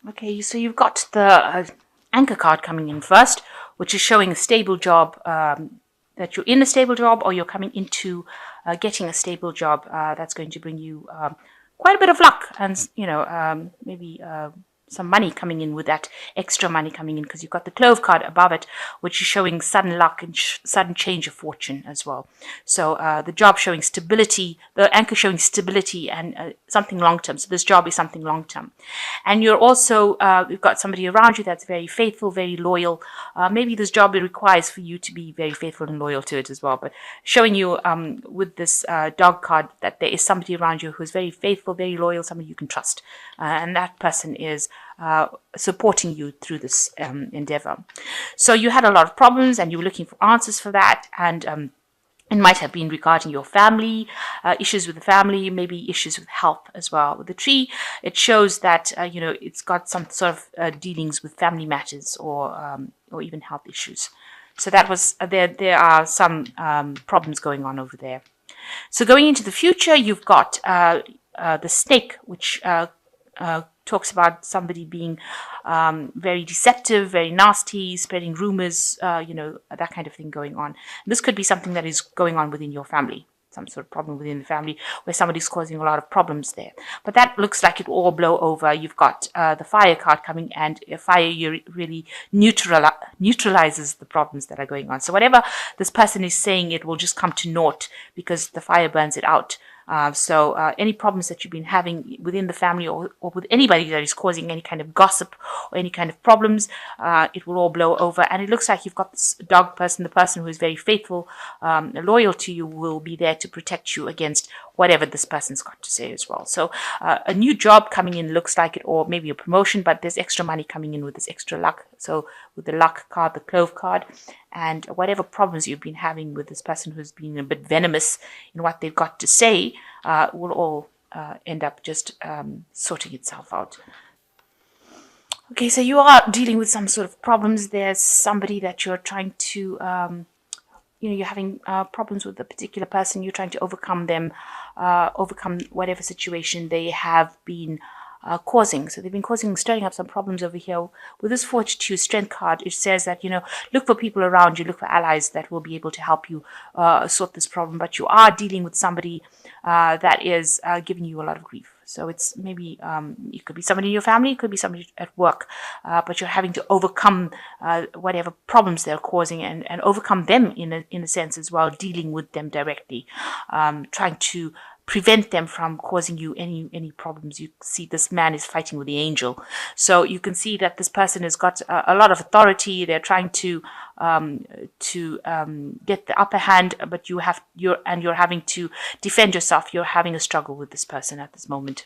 Okay, so you've got the anchor card coming in first, which is showing a stable job, that you're in a stable job or you're coming into getting a stable job that's going to bring you quite a bit of luck and, maybe some money coming in with that extra money coming in because you've got the clove card above it, which is showing sudden luck and sudden change of fortune as well. So the job showing stability, the anchor showing stability and something long term. So this job is something long term. And you're also, you've got somebody around you that's very faithful, very loyal. Maybe this job requires for you to be very faithful and loyal to it as well. But showing you with this dog card that there is somebody around you who's very faithful, very loyal, somebody you can trust. And that person is supporting you through this endeavor. So you had a lot of problems and you were looking for answers for that. And it might have been regarding your family, issues with the family, maybe issues with health as well. With the tree, it shows that, it's got some sort of dealings with family matters or even health issues. So that was, there are some problems going on over there. So going into the future, you've got the snake, which talks about somebody being very deceptive, very nasty, spreading rumors, that kind of thing going on. This could be something that is going on within your family, some sort of problem within the family where somebody's causing a lot of problems there. But that looks like it will all blow over. You've got the fire card coming, and fire really neutralizes the problems that are going on. So whatever this person is saying, it will just come to naught because the fire burns it out. So any problems that you've been having within the family or with anybody that is causing any kind of gossip or any kind of problems, it will all blow over. And it looks like you've got this dog person, the person who is very faithful, loyal to you, will be there to protect you against whatever this person's got to say as well. So a new job coming in looks like it, or maybe a promotion, but there's extra money coming in with this extra luck. So with the luck card, the clove card, and whatever problems you've been having with this person who's been a bit venomous in what they've got to say will all end up just sorting itself out. Okay, so you are dealing with some sort of problems. There's somebody that you're trying to, you're having problems with a particular person. You're trying to overcome them, overcome whatever situation they have been causing. So they've been stirring up some problems over here. With this Fortitude Strength card, it says that, look for people around you, look for allies that will be able to help you sort this problem. But you are dealing with somebody that is giving you a lot of grief. So it's maybe, it could be somebody in your family, it could be somebody at work, but you're having to overcome whatever problems they're causing and overcome them in a sense as well, dealing with them directly, trying to prevent them from causing you any problems. You see this man is fighting with the angel. So you can see that this person has got a lot of authority. They're trying to get the upper hand, but you're having to defend yourself. You're having a struggle with this person at this moment.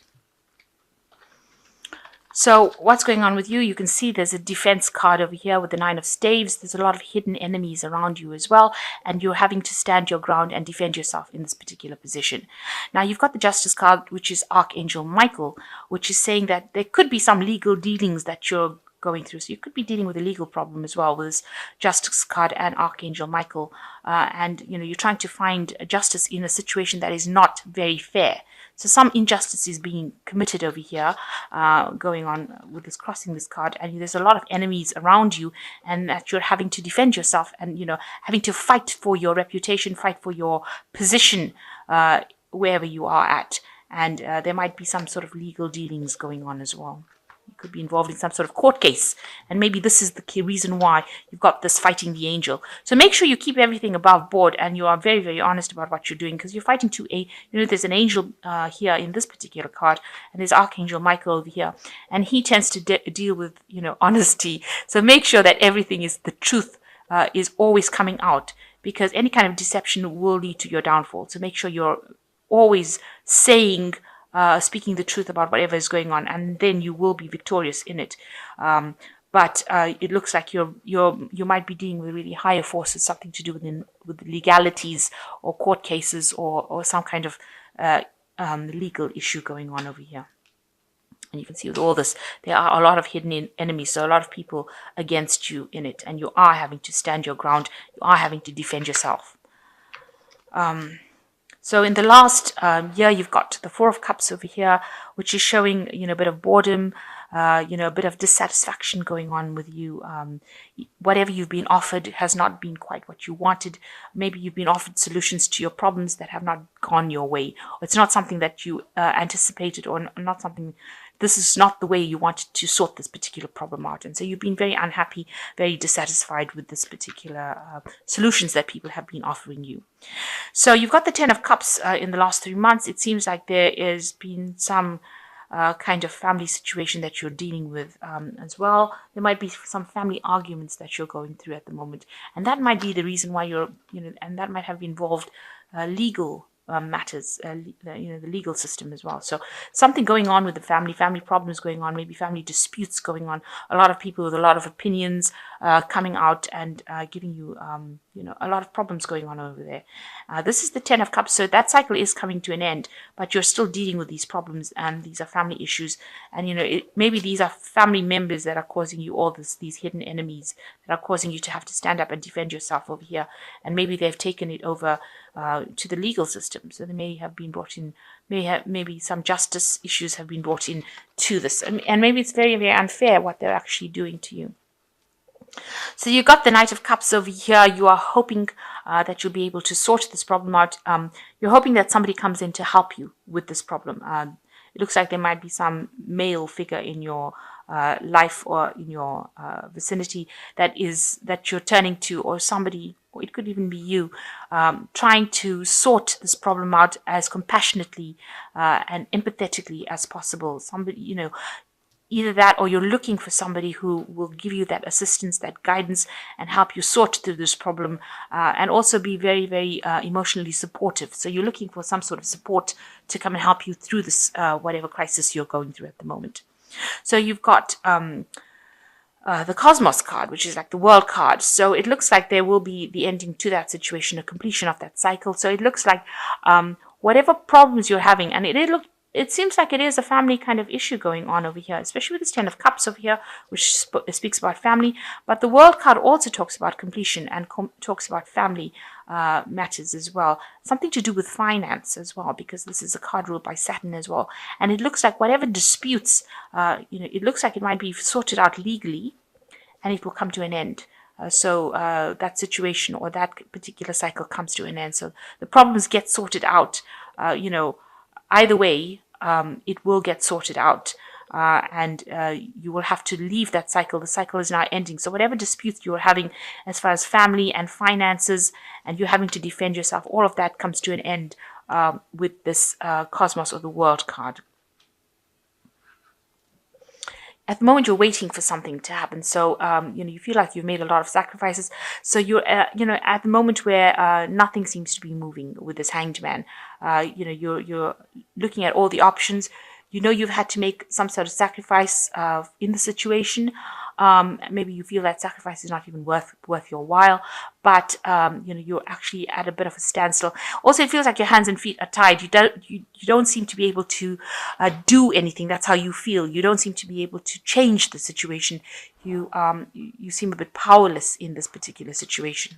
So what's going on with you? You can see there's a defense card over here with the Nine of Staves. There's a lot of hidden enemies around you as well, and you're having to stand your ground and defend yourself in this particular position. Now you've got the Justice card, which is Archangel Michael, which is saying that there could be some legal dealings that you're going through. So you could be dealing with a legal problem as well with this Justice card and Archangel Michael. And you're trying to find justice in a situation that is not very fair. So some injustice is being committed over here, going on with this crossing this card, and there's a lot of enemies around you, and that you're having to defend yourself, and having to fight for your reputation, fight for your position wherever you are at, and there might be some sort of legal dealings going on as well. You could be involved in some sort of court case, and maybe this is the key reason why you've got this fighting the angel. So make sure you keep everything above board and you are very, very honest about what you're doing, because you're fighting there's an angel here in this particular card, and there's Archangel Michael over here, and he tends to deal with honesty. So make sure that everything is the truth is always coming out, because any kind of deception will lead to your downfall. So make sure you're always speaking the truth about whatever is going on, and then you will be victorious in it. But it looks like you might be dealing with really higher forces, something to do with legalities or court cases or some kind of legal issue going on over here. And you can see with all this, there are a lot of hidden enemies, so a lot of people against you in it, and you are having to stand your ground. You are having to defend yourself. So in the last year, you've got the Four of Cups over here, which is showing, a bit of boredom. a bit of dissatisfaction going on with you. Whatever you've been offered has not been quite what you wanted. Maybe you've been offered solutions to your problems that have not gone your way. It's not something that you anticipated, or not something. This is not the way you wanted to sort this particular problem out. And so you've been very unhappy, very dissatisfied with this particular solutions that people have been offering you. So you've got the Ten of Cups in the last 3 months. It seems like there has been some kind of family situation that you're dealing with as well. There might be some family arguments that you're going through at the moment. And that might be the reason why and that might have involved legal matters, the legal system as well. So something going on with the family problems going on, maybe family disputes going on, a lot of people with a lot of opinions coming out and giving you, a lot of problems going on over there. This is the Ten of Cups, so that cycle is coming to an end, but you're still dealing with these problems, and these are family issues, and maybe these are family members that are causing you all these hidden enemies that are causing you to have to stand up and defend yourself over here, and maybe they've taken it over to the legal system. So they may have been brought in, maybe some justice issues have been brought in to this, and maybe it's very, very unfair what they're actually doing to you. So you got the Knight of Cups over here. You are hoping that you'll be able to sort this problem out. You're hoping that somebody comes in to help you with this problem. It looks like there might be some male figure in your life or in your vicinity that you're turning to, or somebody, or it could even be you, trying to sort this problem out as compassionately and empathetically as possible. Somebody, either that, or you're looking for somebody who will give you that assistance, that guidance, and help you sort through this problem, and also be very, very emotionally supportive. So you're looking for some sort of support to come and help you through this, whatever crisis you're going through at the moment. So you've got the Cosmos card, which is like the World card. So it looks like there will be the ending to that situation, a completion of that cycle. So it looks like whatever problems you're having, and it seems like it is a family kind of issue going on over here, especially with this Ten of Cups over here, which speaks about family. But the World card also talks about completion and talks about family matters as well. Something to do with finance as well, because this is a card ruled by Saturn as well. And it looks like whatever disputes, it looks like it might be sorted out legally, and it will come to an end. So that situation or that particular cycle comes to an end. So the problems get sorted out, either way, it will get sorted out, and you will have to leave that cycle. The cycle is now ending. So whatever disputes you're having as far as family and finances, and you're having to defend yourself, all of that comes to an end with this Cosmos or the World card. At the moment, you're waiting for something to happen. So, you feel like you've made a lot of sacrifices. So you're, at the moment where nothing seems to be moving with this Hanged Man. You're looking at all the options. You've had to make some sort of sacrifice in the situation. Maybe you feel that sacrifice is not even worth your while, but you're actually at a bit of a standstill. Also, it feels like your hands and feet are tied. You don't seem to be able to do anything. That's how you feel. You don't seem to be able to change the situation. You seem a bit powerless in this particular situation.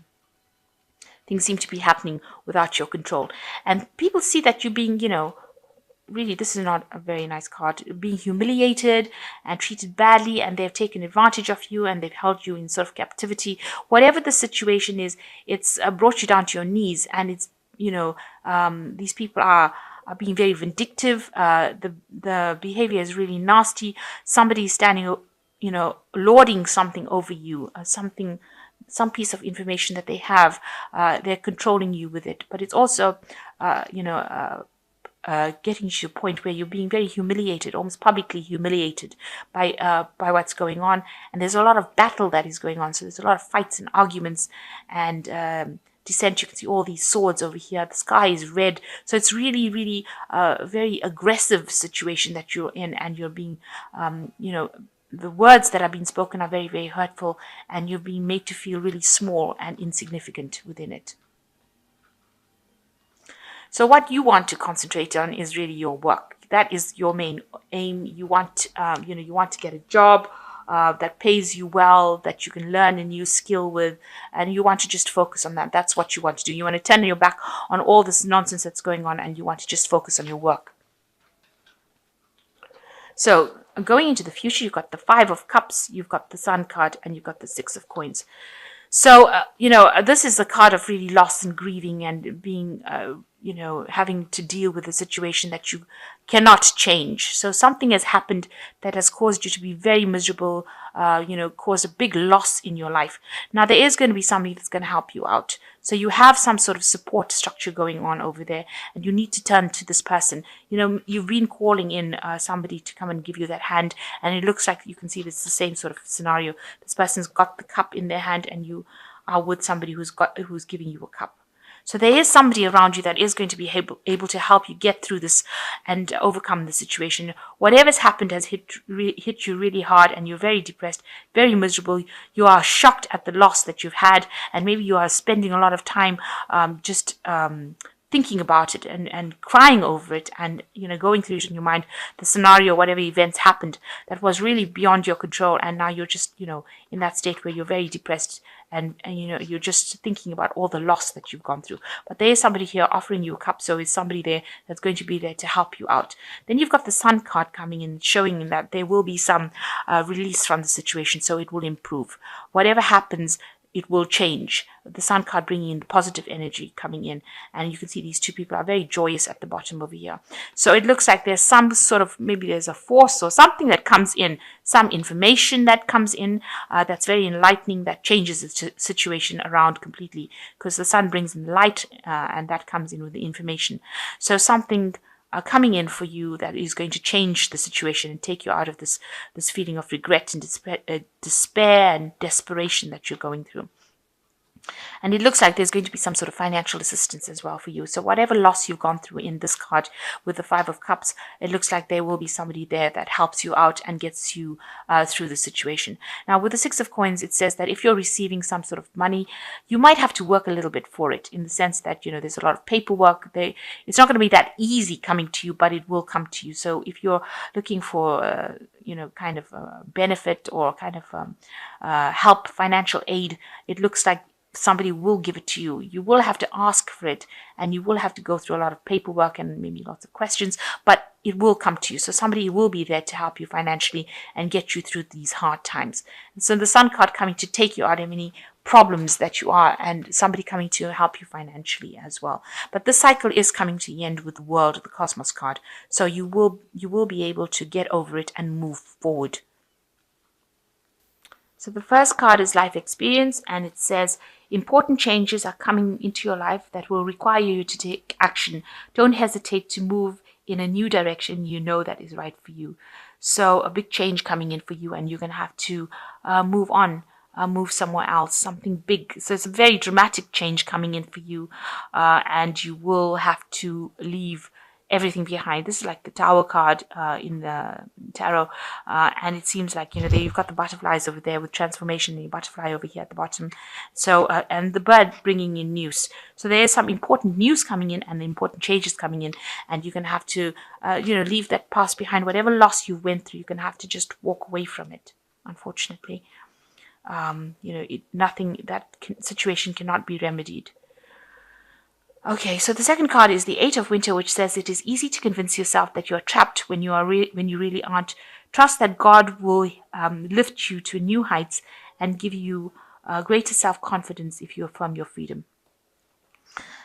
Things seem to be happening without your control, and people see that you're being, really, this is not a very nice card, being humiliated and treated badly, and they've taken advantage of you, and they've held you in sort of captivity. Whatever the situation is, it's brought you down to your knees, and it's, these people are being very vindictive. The behavior is really nasty. Somebody is standing, lording something over you, some piece of information that they have. They're controlling you with it, but it's also, getting to a point where you're being very humiliated, almost publicly humiliated by what's going on. And there's a lot of battle that is going on. So there's a lot of fights and arguments and dissent. You can see all these swords over here. The sky is red. So it's really, really a very aggressive situation that you're in, and you're being, the words that are being spoken are very, very hurtful, and you're being made to feel really small and insignificant within it. So what you want to concentrate on is really your work. That is your main aim. You want, you want to get a job that pays you well, that you can learn a new skill with, and you want to just focus on that. That's what you want to do. You want to turn your back on all this nonsense that's going on, and you want to just focus on your work. So going into the future, you've got the Five of Cups, you've got the Sun card, and you've got the Six of Coins. So, this is a card of really loss and grieving and being, having to deal with a situation that you cannot change. So something has happened that has caused you to be very miserable, caused a big loss in your life. Now, there is going to be somebody that's going to help you out. So you have some sort of support structure going on over there, and you need to turn to this person. You've been calling in somebody to come and give you that hand, and it looks like you can see it's the same sort of scenario. This person's got the cup in their hand, and you are with somebody who's giving you a cup. So there is somebody around you that is going to be able to help you get through this and overcome the situation. Whatever's happened has hit you really hard, and you're very depressed, very miserable. You are shocked at the loss that you've had, and maybe you are spending a lot of time thinking about it and crying over it, and going through it in your mind, the scenario, whatever events happened that was really beyond your control, and now you're just in that state where you're very depressed, and you're just thinking about all the loss that you've gone through. But there is somebody here offering you a cup, so is somebody there that's going to be there to help you out. Then you've got the Sun card coming in, showing that there will be some release from the situation, so it will improve. Whatever happens, it will change. The Sun card bringing in the positive energy coming in, and you can see these two people are very joyous at the bottom over here. So it looks like there's some sort of, maybe there's a force or something that comes in, some information that comes in that's very enlightening, that changes the situation around completely, because the Sun brings in light, and that comes in with the information. So something coming in for you that is going to change the situation and take you out of this feeling of regret and despair and desperation that you're going through. And it looks like there's going to be some sort of financial assistance as well for you. So whatever loss you've gone through in this card with the Five of Cups, it looks like there will be somebody there that helps you out and gets you through the situation. Now, with the Six of Coins, it says that if you're receiving some sort of money, you might have to work a little bit for it, in the sense that, there's a lot of paperwork. It's not going to be that easy coming to you, but it will come to you. So if you're looking for, kind of benefit or kind of help, financial aid, it looks like somebody will give it to you. You will have to ask for it, and you will have to go through a lot of paperwork and maybe lots of questions, but it will come to you. So somebody will be there to help you financially and get you through these hard times. And so the Sun card coming to take you out of any problems that you are, and somebody coming to help you financially as well. But this cycle is coming to the end with the World, the Cosmos card. So you will be able to get over it and move forward. So the first card is life experience, and it says important changes are coming into your life that will require you to take action. Don't hesitate to move in a new direction that is right for you. So a big change coming in for you, and you're going to have to move on, move somewhere else, something big. So it's a very dramatic change coming in for you, and you will have to leave everything behind. This is like the Tower card in the tarot, and it seems like there you've got the butterflies over there with transformation, and the butterfly over here at the bottom. So and the bird bringing in news. So there is some important news coming in and the important changes coming in, and you're gonna have to leave that past behind. Whatever loss you went through, you're gonna have to just walk away from it. Unfortunately, situation cannot be remedied. Okay, so the second card is the Eight of Winter, which says it is easy to convince yourself that you are trapped when you really aren't. Trust that God will lift you to new heights and give you greater self-confidence if you affirm your freedom.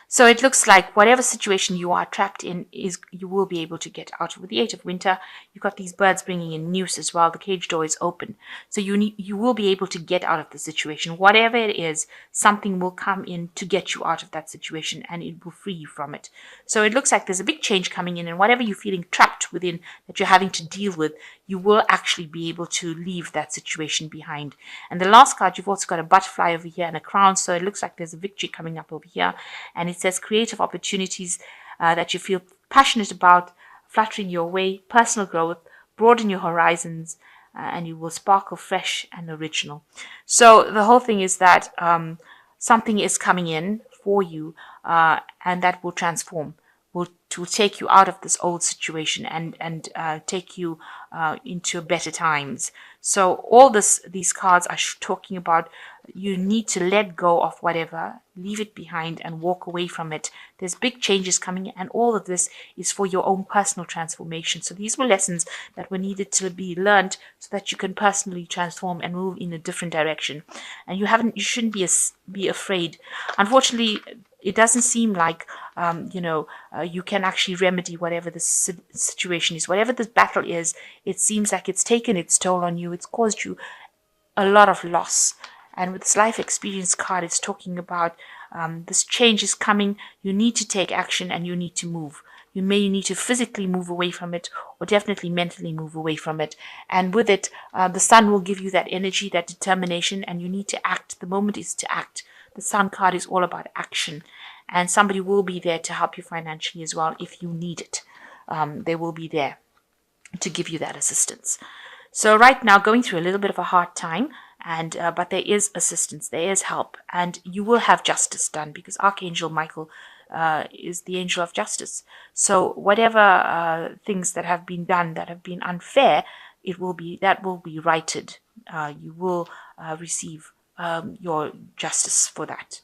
So it looks like whatever situation you are trapped in, you will be able to get out. With the Eight of Winter, you've got these birds bringing in news as well. The cage door is open. So you will be able to get out of the situation. Whatever it is, something will come in to get you out of that situation, and it will free you from it. So it looks like there's a big change coming in, and whatever you're feeling trapped within that you're having to deal with, you will actually be able to leave that situation behind. And the last card, you've also got a butterfly over here and a crown. So it looks like there's a victory coming up over here. And it says creative opportunities that you feel passionate about, fluttering your way, personal growth, broaden your horizons, and you will sparkle fresh and original. So the whole thing is that something is coming in for you, and that will transform, will to take you out of this old situation and take you into better times. So all these cards are talking about you need to let go of whatever, leave it behind and walk away from it. There's big changes coming, and all of this is for your own personal transformation. So these were lessons that were needed to be learned so that you can personally transform and move in a different direction. And you shouldn't be afraid. Unfortunately, it doesn't seem like you can actually remedy whatever the situation is, whatever this battle is. It seems like it's taken its toll on you. It's caused you a lot of loss. And with this life experience card, it's talking about this change is coming. You need to take action and you need to move. You may need to physically move away from it, or definitely mentally move away from it. And with it, the sun will give you that energy, that determination, and you need to act. The moment is to act. The sun card is all about action. And somebody will be there to help you financially as well if you need it. They will be there to give you that assistance. So right now, going through a little bit of a hard time, and but there is assistance, there is help, and you will have justice done, because Archangel Michael is the angel of justice. So whatever things that have been done that have been unfair, that will be righted. You will receive your justice for that.